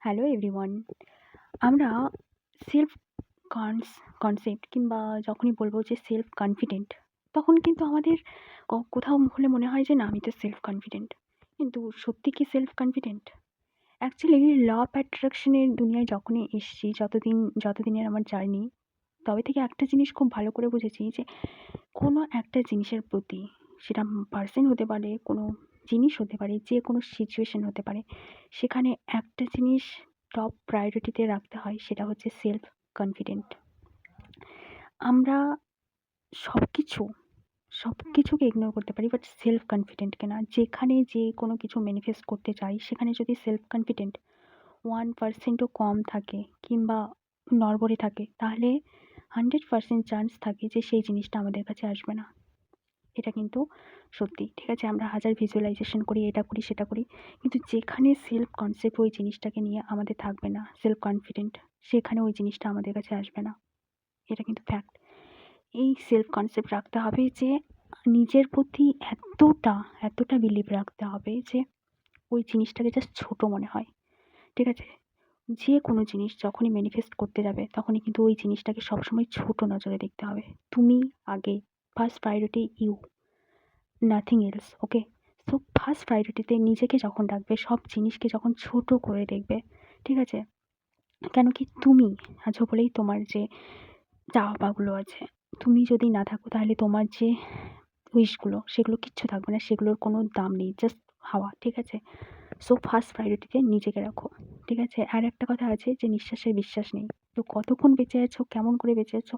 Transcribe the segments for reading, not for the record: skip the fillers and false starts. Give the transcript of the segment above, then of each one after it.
Hello everyone. আমরা self concept কিংবা যখনই বলবো যে সেলফ কনফিডেন্ট, তখন কিন্তু আমাদের কোথাও হলে মনে হয় যে না আমি তো সেলফ কনফিডেন্ট। কিন্তু সত্যি কি self confident? Actually law of অ্যাট্রাকশনের দুনিয়ায় যখনই এসেছি, যতদিনের আমার জার্নি, তবে থেকে একটা জিনিস খুব ভালো করে বুঝেছি যে কোনো একটা জিনিসের প্রতি, সেটা পার্সন হতে পারে, কোনো জিনিস হতে পারে, যে কোনো সিচুয়েশন হতে পারে, সেখানে একটা জিনিস টপ প্রায়োরিটিতে রাখতে হয়, সেটা হচ্ছে সেলফ কনফিডেন্ট। আমরা সব কিছু সব কিছুকে ইগনোর করতে পারি, বাট সেলফ কনফিডেন্টকে না। যেখানে যে কোনো কিছু ম্যানিফেস্ট করতে চাই, সেখানে যদি সেলফ কনফিডেন্ট 1%ও কম থাকে কিংবা নড়বড়ে থাকে, তাহলে 100% চান্স থাকে যে সেই জিনিসটা আমাদের কাছে আসবে না। এটা কিন্তু সত্যি। ঠিক আছে? আমরা হাজার ভিজুয়ালাইজেশন করি, এটা করি, সেটা করি। কিন্তু যেখানে সেলফ কনসেপ্ট ওই জিনিসটাকে নিয়ে আমাদের থাকবে না, সেলফ কনফিডেন্ট, সেখানে ওই জিনিসটা আমাদের কাছে আসবে না। এটা কিন্তু ফ্যাক্ট। এই সেলফ কনসেপ্ট রাখতে হবে যে নিজের প্রতি এতটা বিলিভ রাখতে হবে যে ওই জিনিসটাকে জাস্ট ছোট মনে হয়। ঠিক আছে? যে কোনো জিনিস যখনই ম্যানিফেস্ট করতে যাবে, তখনই কিন্তু ওই জিনিসটাকে সবসময় ছোট নজরে দেখতে হবে। তুমি আগে, first priority you. Nothing else, okay? So first প্রায়োরিটিতে নিজেকে যখন রাখবে, সব জিনিসকে যখন ছোট করে দেখবে, ঠিক আছে? কেন কি তুমি আছো বলেই তোমার যে চাওয়া পাওয়াগুলো আছে। তুমি যদি না থাকো তাহলে তোমার যে উইশগুলো, সেগুলো কিচ্ছু থাকবে না, সেগুলোর কোনো দাম নেই, জাস্ট হাওয়া। ঠিক আছে? সো ফার্স্ট প্রায়োরিটিতে নিজেকে রাখো। ঠিক আছে? আর একটা কথা আছে যে নিঃশ্বাসের বিশ্বাস নেই। তো কতক্ষণ বেঁচে আছো, কেমন করে বেঁচে আছো,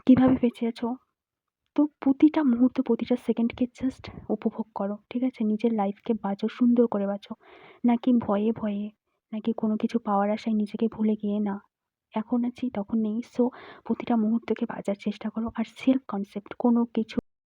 কিভাবে বেঁচে আছো, তো প্রতিটা মুহূর্ত, প্রতিটা সেকেন্ডকে জাস্ট উপভোগ করো। ঠিক আছে? নিজের লাইফকে বাঁচো, সুন্দর করে বাঁচো। নাকি ভয়ে নাকি কোনো কিছু পাওয়ার আশায় নিজেকে ভুলে গিয়ে না, এখন আছি তখন নেই। সো প্রতিটা মুহূর্তকে বাঁচার চেষ্টা করো। আর সেলফ কনসেপ্ট কোনো কিছু